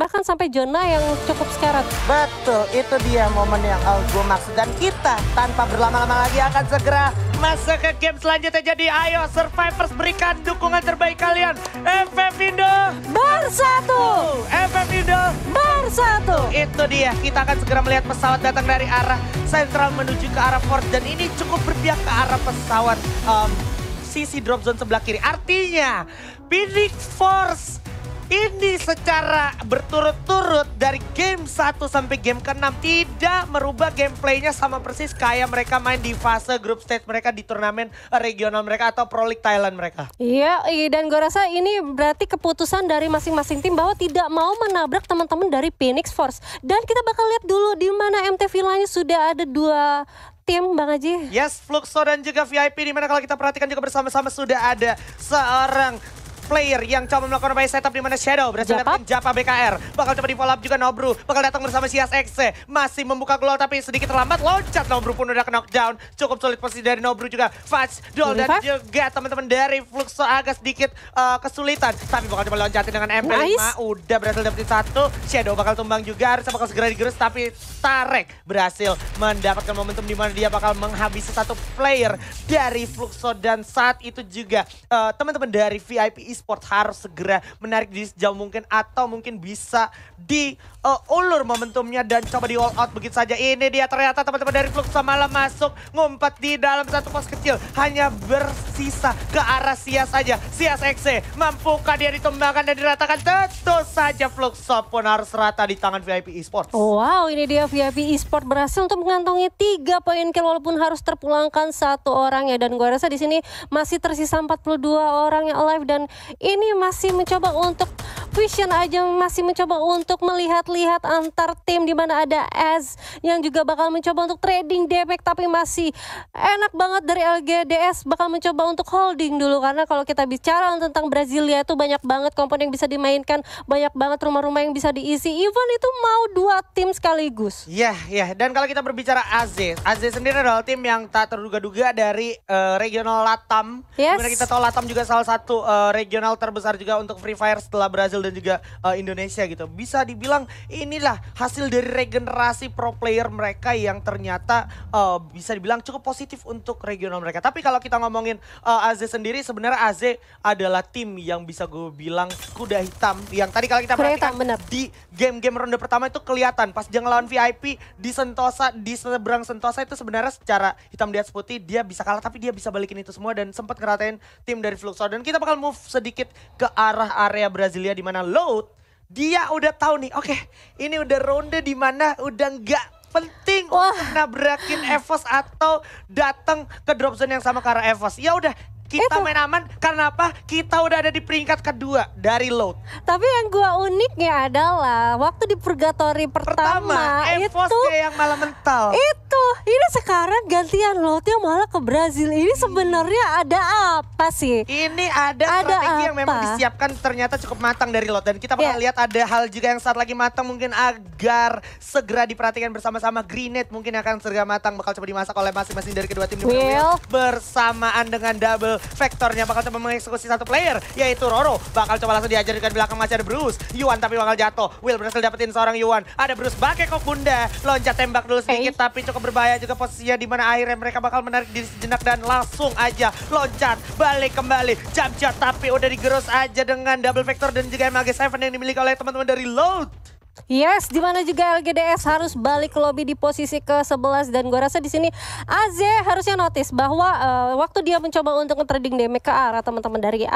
bahkan sampai zona yang cukup sekarat. Betul, itu dia momen yang gue maksud. Dan kita tanpa berlama-lama lagi akan segera masuk ke game selanjutnya. Jadi ayo Survivors, berikan dukungan terbaik kalian. FF Indo Bersatu! FF Indo Bersatu! Itu dia, kita akan segera melihat pesawat datang dari arah sentral menuju ke arah force. Dan ini cukup berpihak ke arah pesawat sisi drop zone sebelah kiri. Artinya Phoenix Force ini secara berturut-turut dari game 1 sampai game ke-6 tidak merubah gameplaynya sama persis kayak mereka main di fase group stage mereka di turnamen regional mereka atau Pro League Thailand mereka. Iya, dan gue rasa ini berarti keputusan dari masing-masing tim bahwa tidak mau menabrak teman-teman dari Phoenix Force. Dan kita bakal lihat dulu di mana MT Villanya sudah ada 2 tim, Bang Aji. Yes, Fluxo dan juga VIP, dimana kalau kita perhatikan juga bersama-sama sudah ada seorang player yang coba melakukan by setup di mana Shadow berhasil dapetin Japa BKR. Bakal coba di follow up juga Nobru. Bakal datang bersama Sias XC. Masih membuka glow tapi sedikit terlambat. Loncat Nobru pun udah ke knockdown. Cukup sulit posisi dari Nobru juga. Fudge, Dol dan juga teman-teman dari Fluxo agak sedikit kesulitan. Tapi bakal coba loncatin dengan MP5. Udah berhasil dapetin 1. Shadow bakal tumbang juga. Harusnya bakal segera digerus tapi Tarek berhasil mendapatkan momentum di mana dia bakal menghabisi 1 player dari Fluxo. Dan saat itu juga teman-teman dari VIP Sport harus segera menarik diri sejauh mungkin atau mungkin bisa diulur momentumnya dan coba di all out begitu saja. Ini dia ternyata teman-teman dari Fluxo malah masuk ngumpet di dalam satu pos kecil. Hanya bersisa ke arah Sias saja. Sias XC mampukah dia ditumbangkan dan diratakan? Tentu saja Fluxo pun harus rata di tangan VIP Esports. Wow, ini dia VIP Esports berhasil untuk mengantongi 3 poin kill walaupun harus terpulangkan 1 orang ya. Dan gue rasa di sini masih tersisa 42 orang yang alive dan ini masih mencoba untuk vision aja, masih mencoba untuk melihat-lihat antar tim di mana ada Az yang juga bakal mencoba untuk trading damage tapi masih enak banget dari LGDS bakal mencoba untuk holding dulu karena kalau kita bicara tentang Brasilia itu banyak banget komponen yang bisa dimainkan, banyak banget rumah-rumah yang bisa diisi, even itu mau 2 tim sekaligus. Iya, dan kalau kita berbicara AZ sendiri adalah tim yang tak terduga-duga dari regional Latam. Dimana kita tahu Latam juga salah satu regional terbesar juga untuk Free Fire setelah Brazil dan juga Indonesia gitu. Bisa dibilang inilah hasil dari regenerasi pro player mereka yang ternyata bisa dibilang cukup positif untuk regional mereka. Tapi kalau kita ngomongin AZ sendiri, sebenarnya AZ adalah tim yang bisa gue bilang kuda hitam. Yang tadi kalau kita perhatikan di game-game ronde pertama itu kelihatan pas dia ngelawan VIP di Sentosa, di seberang Sentosa itu sebenarnya secara hitam di atas putih dia bisa kalah tapi dia bisa balikin itu semua dan sempat ngeratain tim dari Fluxo. Dan kita bakal move sedikit ke arah area Brasilia di mana Loud dia udah tahu nih, oke, ini udah ronde di mana udah nggak penting untuk nabrakin Evos atau datang ke drop zone yang sama ke arah Evos. Ya udah, kita main aman karena apa? Kita udah ada di peringkat kedua dari Loud. Tapi yang gua uniknya adalah waktu di Purgatory pertama Evos yang malah mental. Ini sekarang gantian Loudnya malah ke Brazil. Ini sebenarnya ada apa sih? Ini ada strategi yang memang disiapkan ternyata cukup matang dari Loud. Dan kita bakal lihat ada hal juga yang saat lagi matang mungkin agar segera diperhatikan bersama-sama. Grenade mungkin akan segera matang bakal coba dimasak oleh masing-masing dari kedua tim. Bersamaan dengan double vektornya bakal coba mengeksekusi 1 player yaitu Roro. Bakal coba langsung diajar di belakang masih ada Bruce. Yuan tapi bakal jatuh. Will berhasil dapetin seorang Yuan. Ada Bruce pakai kok bunda. Loncat tembak dulu sedikit tapi cukup berbahaya juga posisinya di mana akhirnya mereka bakal menarik diri sejenak dan langsung aja loncat balik kembali. Jump tapi udah digerus aja dengan double vector dan juga MG7 yang dimiliki oleh teman-teman dari Loud. Yes, dimana juga LGDS harus balik ke lobby di posisi ke-11 dan gue rasa di sini AZ harusnya notice bahwa waktu dia mencoba untuk nge-trading damage ke arah teman-teman dari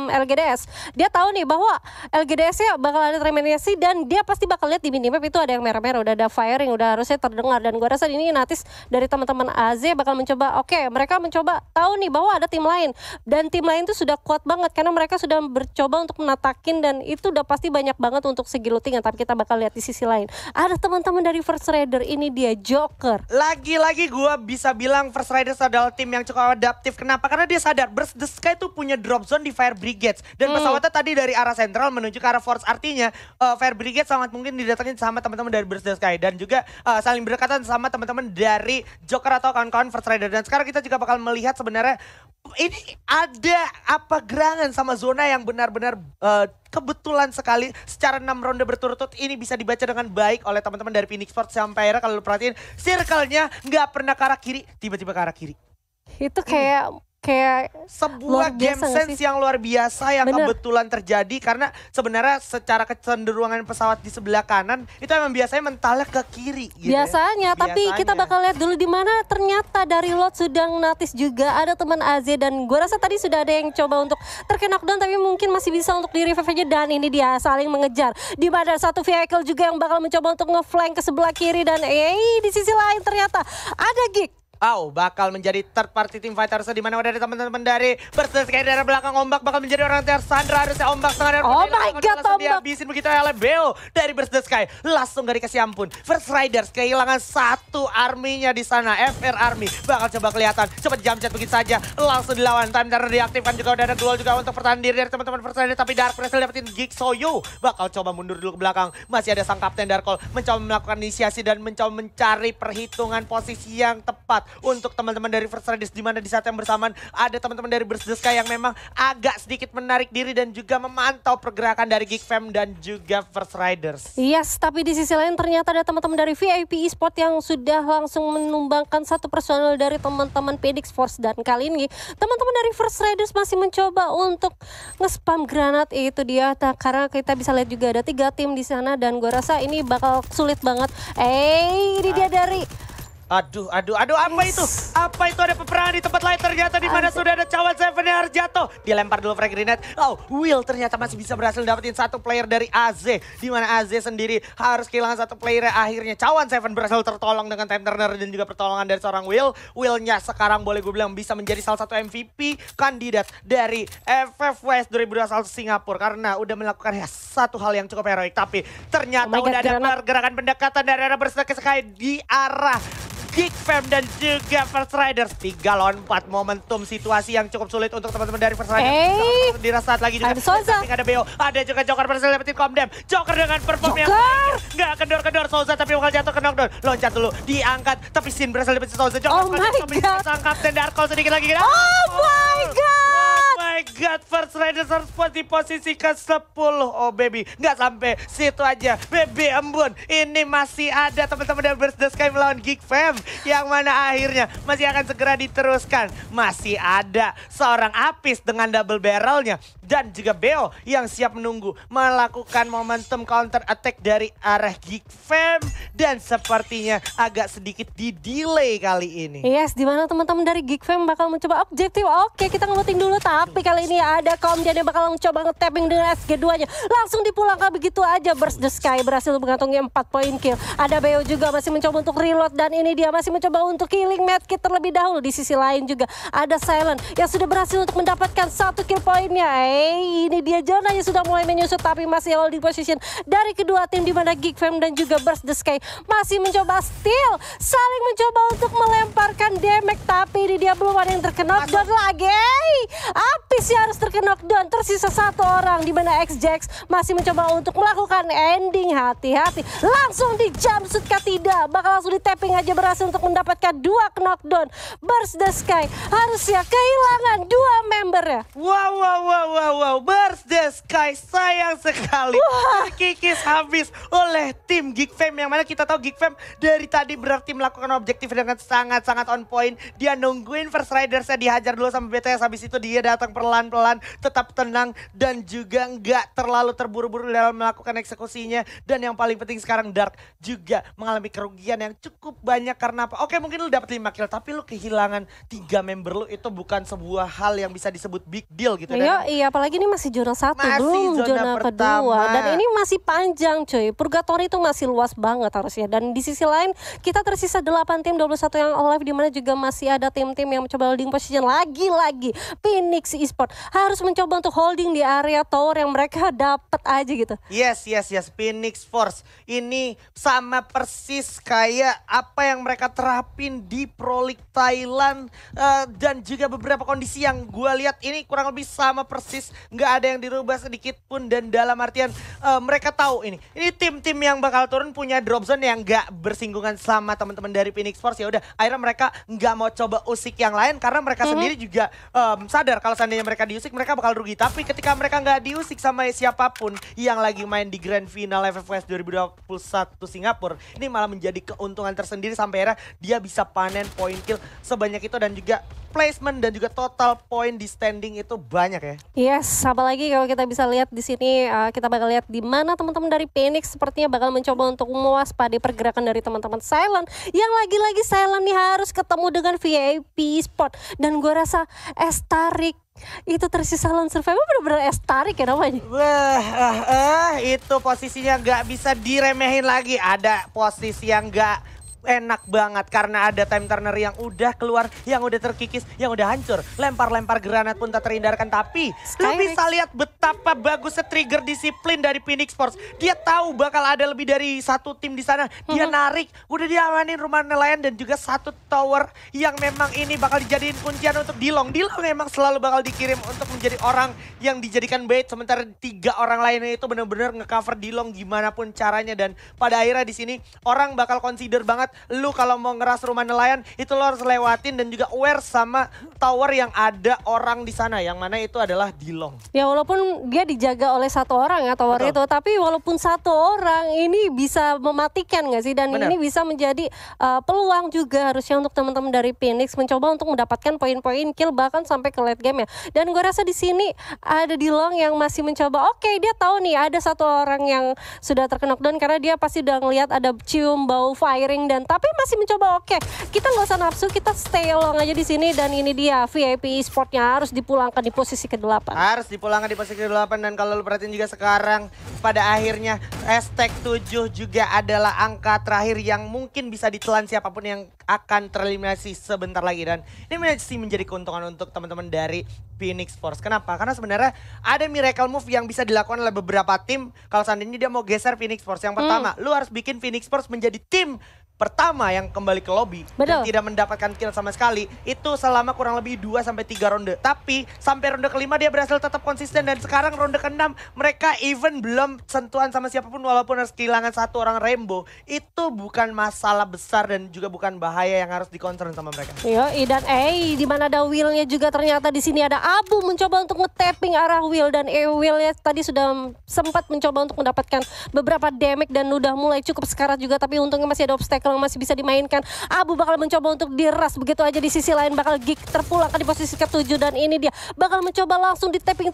LGDS, dia tahu nih bahwa LGDS-nya bakal ada terminasi dan dia pasti bakal lihat di minimap itu ada yang merah-merah, udah ada firing, udah harusnya terdengar dan gue rasa ini notice dari teman-teman AZ bakal mencoba, mereka mencoba tahu nih bahwa ada tim lain dan tim lain tuh sudah kuat banget karena mereka sudah mencoba untuk menatakin dan itu udah pasti banyak banget untuk segi looting, tapi kita bakal lihat di sisi lain ada teman-teman dari First Rider, ini dia Joker. Lagi-lagi gue bisa bilang First Riders adalah tim yang cukup adaptif. Kenapa? Karena dia sadar Burst the Sky itu punya drop zone di Fire Brigades dan pesawatnya tadi dari arah sentral menuju ke arah Force, artinya Fire Brigade sangat mungkin didatengin sama teman-teman dari Burst the Sky dan juga saling berdekatan sama teman-teman dari Joker atau kawan-kawan First Rider. Dan sekarang kita juga bakal melihat sebenarnya ini ada apa gerangan sama zona yang benar-benar kebetulan sekali secara 6 ronde berturut-turut ini bisa dibaca dengan baik oleh teman-teman dari Phoenix Force sampai akhirnya kalau lu perhatiin circle-nya nggak pernah ke arah kiri, tiba-tiba ke arah kiri. Itu kayak sebuah game sense yang luar biasa yang kebetulan terjadi karena sebenarnya secara kecenderungan pesawat di sebelah kanan itu emang biasanya mentalnya ke kiri gitu biasanya, tapi kita bakal lihat dulu di mana ternyata dari lot sudah notice juga ada teman AZ dan gue rasa tadi sudah ada yang coba untuk terkena knockdown tapi mungkin masih bisa untuk di revive aja dan ini dia saling mengejar di mana satu vehicle juga yang bakal mencoba untuk ngeflank ke sebelah kiri dan di sisi lain ternyata ada Geek. Bakal menjadi third party team fighter di mana udah ada teman-teman dari Burst kayak dari belakang ombak bakal menjadi orang tersandra harusnya ombak setengah dari oh my god ombak dihabisin begitu oleh Beo dari Burst Sky langsung gak dikasih ampun. First Riders kehilangan satu arminya di sana. FR Army bakal coba kelihatan coba jump chat begitu saja langsung dilawan. Time Turner diaktifkan juga udah ada duel juga untuk pertahanan diri dari teman-teman First Riders tapi Dark berhasil dapetin Geek Soyo bakal coba mundur dulu ke belakang. Masih ada sang kapten Darkol mencoba melakukan inisiasi dan mencoba mencari perhitungan posisi yang tepat untuk teman-teman dari First Riders di mana di saat yang bersamaan ada teman-teman dari Burst the Sky yang memang agak sedikit menarik diri dan juga memantau pergerakan dari Geek Fam dan juga First Riders. Yes, tapi di sisi lain ternyata ada teman-teman dari VIP Esport yang sudah langsung menumbangkan satu personel dari teman-teman Phoenix Force dan kali ini teman-teman dari First Riders masih mencoba untuk nge-spam granat itu dia karena kita bisa lihat juga ada 3 tim di sana dan gue rasa ini bakal sulit banget. Ini dia dari Aduh, apa itu? Apa itu ada peperangan di tempat lain ternyata di mana sudah ada cawan Seven yang harus jatuh. Dilempar dulu frag grenade. Will ternyata masih bisa berhasil dapetin satu player dari AZ. Di mana AZ sendiri harus kehilangan satu player akhirnya. Cawan Seven berhasil tertolong dengan Time Turner dan juga pertolongan dari seorang Will. Willnya sekarang boleh gue bilang bisa menjadi salah satu MVP kandidat dari FFWS 2021 Singapura. Karena udah melakukan satu hal yang cukup heroik. Tapi ternyata udah ada pergerakan pendekatan dari arah Burst Sky di arah Geek Fam dan juga First Riders 3 lawan 4 momentum situasi yang cukup sulit untuk teman-teman dari First Riders. Dirasa saat lagi juga ada Beo, ada juga Joker berhasil dapetin Komdem. Joker dengan perform yang nggak kendor-kendor Souza tapi bakal jatuh ke knockdown. Loncat dulu, diangkat tapi Sin berhasil dapetin Souza. Joker sang kapten Darkol sedikit lagi. Oh my god, First Riders harus di posisi ke-10. Oh baby, nggak sampai situ aja. Baby embun, ini masih ada teman-teman dari Burst the Sky melawan Geek Fam. Yang mana akhirnya masih akan segera diteruskan. Masih ada seorang Apis dengan double barrelnya. Dan juga Beo yang siap menunggu melakukan momentum counter attack dari arah Geek Fam. Dan sepertinya agak sedikit di-delay kali ini. Yes, dimana teman-teman dari Geek Fam bakal mencoba objektif. Oke, kita ngeluting dulu. Tapi kali ini ada Komdian yang bakal mencoba nge-tapping dengan SG2-nya. Langsung dipulangkan begitu aja. Burst the Sky berhasil mengantongi 4 poin kill. Ada Beo juga masih mencoba untuk reload. Dan ini dia masih mencoba untuk killing medkit terlebih dahulu. Di sisi lain juga ada Silent yang sudah berhasil untuk mendapatkan 1 kill poinnya. Ini dia zonanya sudah mulai menyusut tapi masih holding position dari kedua tim di mana Geek Fam dan juga Burst the Sky masih mencoba steal, saling mencoba untuk melemparkan damage tapi ini dia belum ada yang terkena knockdown lagi. Apis yang harus terkena knockdown, tersisa 1 orang di mana XJax masih mencoba untuk melakukan ending. Hati-hati, langsung di jump shoot kah tidak? Bakal langsung di tapping aja berhasil untuk mendapatkan 2 knockdown. Burst the Sky harusnya kehilangan 2 member ya. Wow, Burst the Sky sayang sekali terkikis habis oleh tim Geek Fam yang mana kita tahu Geek Fam dari tadi berarti melakukan objektif dengan sangat-sangat on point. Dia nungguin First Riders-nya dihajar dulu sama BTS, habis itu dia datang pelan-pelan, tetap tenang dan juga nggak terlalu terburu-buru dalam melakukan eksekusinya. Dan yang paling penting sekarang Dark juga mengalami kerugian yang cukup banyak karena apa? Oke, mungkin lu dapat 5 kill tapi lu kehilangan 3 member lu itu bukan sebuah hal yang bisa disebut big deal gitu. Iya, apalagi ini masih zona 1 belum zona kedua dan ini masih panjang cuy. Purgatory itu masih luas banget harusnya. Dan di sisi lain kita tersisa 8 tim 21 yang alive di mana juga masih ada tim-tim yang mencoba holding position lagi-lagi. Phoenix Esport harus mencoba untuk holding di area tower yang mereka dapat aja gitu. Yes. Phoenix Force ini sama persis kayak apa yang mereka terapin di Pro League Thailand dan juga beberapa kondisi yang gue lihat ini kurang lebih sama persis, nggak ada yang dirubah sedikit pun. Dan dalam artian mereka tahu ini tim-tim yang bakal turun punya drop zone yang nggak bersinggungan sama teman-teman dari Phoenix Force. Ya udah, akhirnya mereka nggak mau coba usik yang lain karena mereka sendiri juga sadar kalau seandainya mereka diusik mereka bakal rugi. Tapi ketika mereka nggak diusik sama siapapun yang lagi main di Grand Final FFS 2021 Singapura, ini malah menjadi keuntungan tersendiri sampai akhirnya dia bisa panen poin kill sebanyak itu dan juga placement dan juga total poin di standing itu banyak ya. Yes, apalagi kalau kita bisa lihat di sini kita bakal lihat di mana teman-teman dari Phoenix sepertinya bakal mencoba untuk mewaspadai pergerakan dari teman-teman Silent yang lagi-lagi Silent nih harus ketemu dengan VIP Sport dan gue rasa Estarik itu tersisa lone survivor bener-bener Estarik ya namanya. Wah, itu posisinya nggak bisa diremehin lagi. Ada posisi yang nggak enak banget karena ada time turner yang udah keluar, yang udah terkikis, yang udah hancur. Lempar-lempar granat pun tak terhindarkan. Tapi lu bisa lihat betapa bagusnya trigger disiplin dari Phoenix Force. Dia tahu bakal ada lebih dari satu tim di sana. Dia narik, udah diamanin rumah nelayan dan juga satu tower yang memang ini bakal dijadiin kuncian untuk Dilong. Dilong memang selalu bakal dikirim untuk menjadi orang yang dijadikan bait. Sementara 3 orang lainnya itu bener-bener ngecover Dilong gimana pun caranya. Dan pada akhirnya di sini orang bakal consider banget lu kalau mau ngeras rumah nelayan itu lo harus lewatin dan juga aware sama tower yang ada orang di sana yang mana itu adalah Dilong. Ya walaupun dia dijaga oleh satu orang ya tower itu, tapi walaupun satu orang ini bisa mematikan nggak sih dan ini bisa menjadi peluang juga harusnya untuk teman-teman dari Phoenix mencoba untuk mendapatkan poin-poin kill bahkan sampai ke late game ya. Dan gue rasa di sini ada Dilong yang masih mencoba. Oke, dia tahu nih ada satu orang yang sudah terkena knockdown karena dia pasti udah ngelihat ada cium bau firing dan tapi masih mencoba. Oke, kita nggak usah nafsu, kita stay along aja di sini dan ini dia VIP Sportnya harus dipulangkan di posisi ke-8. Harus dipulangkan di posisi ke-8 dan kalau lu perhatiin juga sekarang pada akhirnya hashtag 7 juga adalah angka terakhir yang mungkin bisa ditelan siapapun yang akan tereliminasi sebentar lagi dan ini masih menjadi keuntungan untuk teman-teman dari Phoenix Force. Kenapa? Karena sebenarnya ada miracle move yang bisa dilakukan oleh beberapa tim kalau seandainya dia mau geser Phoenix Force. Yang pertama, lu harus bikin Phoenix Force menjadi tim pertama yang kembali ke lobby dan tidak mendapatkan kill sama sekali itu selama kurang lebih 2-3 ronde. Tapi sampai ronde kelima dia berhasil tetap konsisten dan sekarang ronde ke-6 mereka even belum sentuhan sama siapapun walaupun harus kehilangan satu orang Rainbow. Itu bukan masalah besar dan juga bukan bahaya yang harus di-concern sama mereka. Iya, dan di mana ada Will-nya juga ternyata di sini ada Abu mencoba untuk nge-tapping arah Will dan Will-nya tadi sudah sempat mencoba untuk mendapatkan beberapa damage dan udah mulai cukup sekarat juga tapi untungnya masih ada obstacle yang masih bisa dimainkan. Abu bakal mencoba untuk diras begitu aja di sisi lain bakal Geek terpulangkan di posisi ke-7 dan ini dia bakal mencoba langsung di tapping.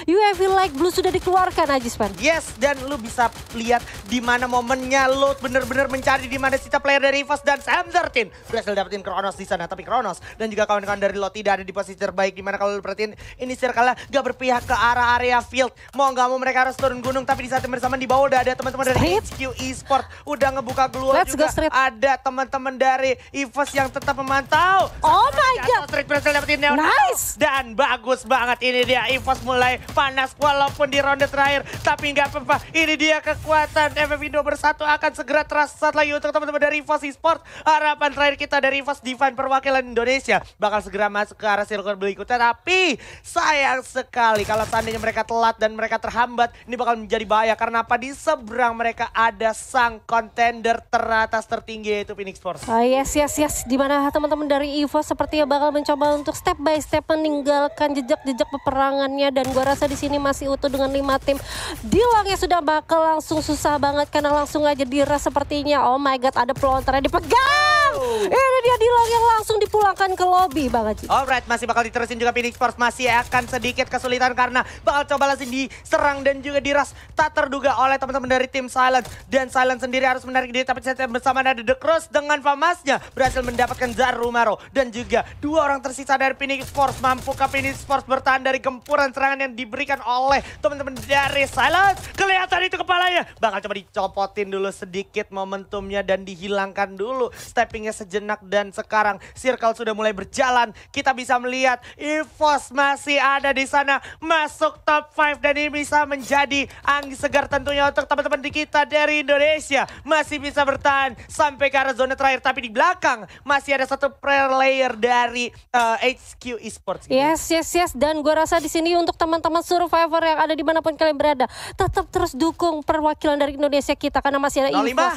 UAV like blue sudah dikeluarkan Ajispan. Yes, dan lu bisa lihat di mana momennya lo bener-bener mencari di mana sisa player dari EVOS dan Sam13 berhasil dapetin Kronos di sana tapi Kronos dan juga kawan-kawan dari lo tidak ada di posisi terbaik di mana kalau lu perhatiin ini circle-nya gak berpihak ke arah area field. Mau gak mau mereka harus turun gunung tapi di saat yang bersamaan di bawah udah ada teman-teman dari HQ Esport udah ngebuka glual juga. Ada teman-teman dari EVOS yang tetap memantau. Oh my god. Street berhasil dapetin Neon. Nice. Dan bagus banget ini dia EVOS mulai panas walaupun di ronde terakhir. Tapi nggak apa-apa. Ini dia kekuatan FF Indo bersatu akan segera terasa saat lagi untuk teman-teman dari EVOS Esport. Harapan terakhir kita dari EVOS Divine perwakilan Indonesia bakal segera masuk ke arah circle berikutnya. Tapi sayang sekali kalau seandainya mereka telat dan mereka terhambat. Ini bakal menjadi bahaya karena apa? Di seberang mereka ada sang kontender teratas tertinggi yaitu Phoenix Force. Yes. Dimana teman-teman dari EVOS sepertinya bakal mencoba untuk step by step meninggalkan jejak-jejak peperangannya dan gua rasa di sini masih utuh dengan 5 tim. Dilongnya sudah bakal langsung susah banget karena langsung aja diras sepertinya. Oh my god, ada pelontarnya dipegang. Ini dia Dilong yang langsung dipulangkan ke lobby Bang Haji. Alright, masih bakal diterusin juga Phoenix Force masih akan sedikit kesulitan karena bakal coba langsung diserang dan juga diras tak terduga oleh teman-teman dari tim Silent dan Silent sendiri harus menarik diri tapi saat bersamaan ada The Cross dengan Famasnya berhasil mendapatkan Zarumaro dan juga 2 orang tersisa dari Phoenix Force. Mampukah Phoenix Force bertahan dari gempuran serangan yang diberikan oleh teman-teman dari Silent? Kelihatan itu kepalanya. Bakal coba dicopotin dulu sedikit momentumnya dan dihilangkan dulu steppingnya sejenak dan sekarang circle sudah mulai berjalan. Kita bisa melihat EVOS masih ada di sana masuk top 5 dan ini bisa menjadi angin segar tentunya untuk teman-teman di kita dari Indonesia. Masih bisa bertahan sampai ke arah zona terakhir tapi di belakang masih ada satu player dari HQ Esports. Yes dan gue rasa di sini untuk teman-teman survivor yang ada dimanapun kalian berada tetap terus dukung perwakilan dari Indonesia kita karena masih ada EVOS.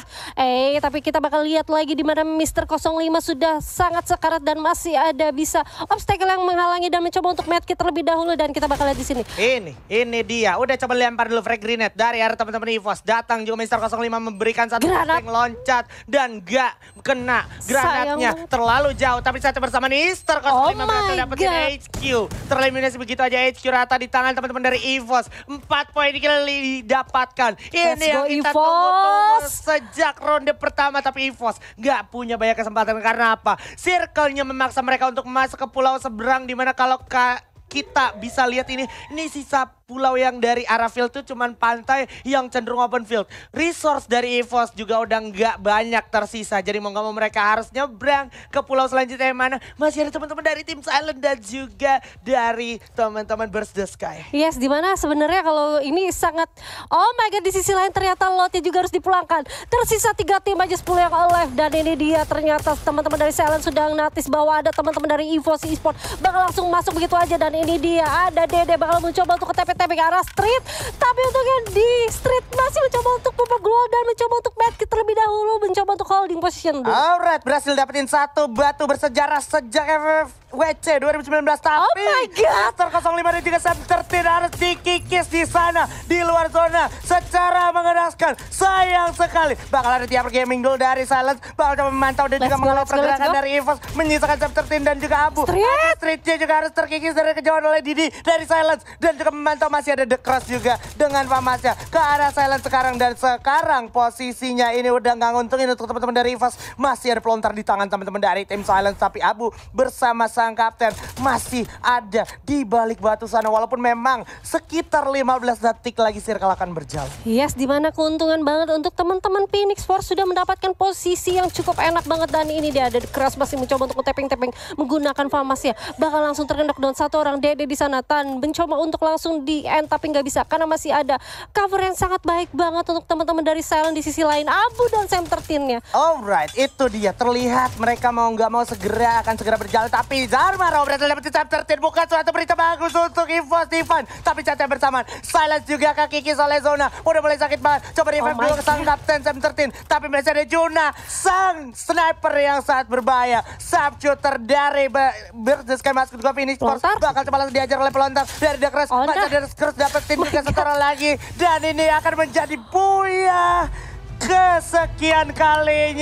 Tapi kita bakal lihat lagi di mana Mr. 05 sudah sangat sekarat dan masih ada bisa obstacle yang menghalangi dan mencoba untuk medkit terlebih dahulu dan kita bakal lihat di sini. Ini dia. Udah coba lempar dulu frag grenade dari arah teman-teman EVOS. Datang juga Mister 05 memberikan satu frag loncat dan gak kena granatnya terlalu jauh. Tapi saat bersama Mister 05 berhasil dapetin HQ. Tereliminasi begitu aja HQ rata di tangan teman-teman dari EVOS. 4 poin didapatkan. Ini yang kita tunggu-tunggu sejak ronde pertama. Tapi EVOS gak punya banyak kesempatan karena apa? Circle-nya memaksa mereka untuk masuk ke pulau seberang, dimana kalau kita bisa lihat ini sisa pulau yang dari arah field tuh cuman pantai yang cenderung open field. Resource dari EVOS juga udah nggak banyak tersisa. Jadi mau nggak mau mereka harus nyebrang ke pulau selanjutnya yang mana masih ada teman-teman dari tim Silent dan juga dari teman-teman Burst the Sky. Yes, dimana sebenarnya kalau ini sangat, oh my god, di sisi lain ternyata lotnya juga harus dipulangkan. Tersisa 3 tim aja 10 yang alive dan ini dia ternyata teman-teman dari Silent sudah notice bahwa ada teman-teman dari EVOS Esport bakal langsung masuk begitu aja dan ini dia ada Dede bakal mencoba untuk ke TP ke arah street, tapi untungnya di street masih mencoba untuk memperglow dan mencoba untuk medkit terlebih dahulu, mencoba untuk holding position. Alright, berhasil dapetin satu batu bersejarah sejak FFWC 2019, tapi oh my god, Master 05 dan juga Sam13 harus dikikis di sana di luar zona secara mengenaskan. Sayang sekali. Bakal ada Tiaper Gaming dulu dari Silence, bakal coba memantau dan juga mengelola pergerakan dari EVOS, menyisakan Sam13 dan juga Abu. Streetnya juga harus terkikis dari kejauhan oleh Didi dari Silence dan juga memantau masih ada The Crush juga dengan Famasya ke arah Silent sekarang. Dan sekarang posisinya ini udah nggak nguntungin untuk teman-teman dari EVOS. Masih ada pelontar di tangan teman-teman dari tim Silent, tapi Abu bersama sang kapten masih ada di balik batu sana. Walaupun memang sekitar 15 detik lagi circle akan berjalan. Yes, dimana keuntungan banget untuk teman-teman Phoenix Force sudah mendapatkan posisi yang cukup enak banget. Dan ini dia ada The Crush masih mencoba untuk tapping-tapping menggunakan Famasya. Bakal langsung terkendok down satu orang Dede di sana. Tan mencoba untuk langsung di end tapi nggak bisa karena masih ada cover yang sangat baik banget untuk teman-teman dari Silent di sisi lain, Abu dan Sam13-nya. Alright, itu dia terlihat mereka mau nggak mau akan segera berjalan, tapi Zarmaro berhasil dapetin Sam13, bukan suatu berita bagus untuk EVOS Divan, tapi cacat bersamaan Silent juga kekikis oleh zona, udah mulai sakit banget. Coba revive dulu ke sang kapten Sam13, tapi masih ada Juna, sang sniper yang sangat berbahaya. Sharpshooter dari Berdeskan masuk ke Phoenix Force bakal coba langsung diajar oleh pelontar dari The Crush. Masih ada The Crush dapetin juga satu lagi dan ini akan menjadi buyah kesekian kalinya.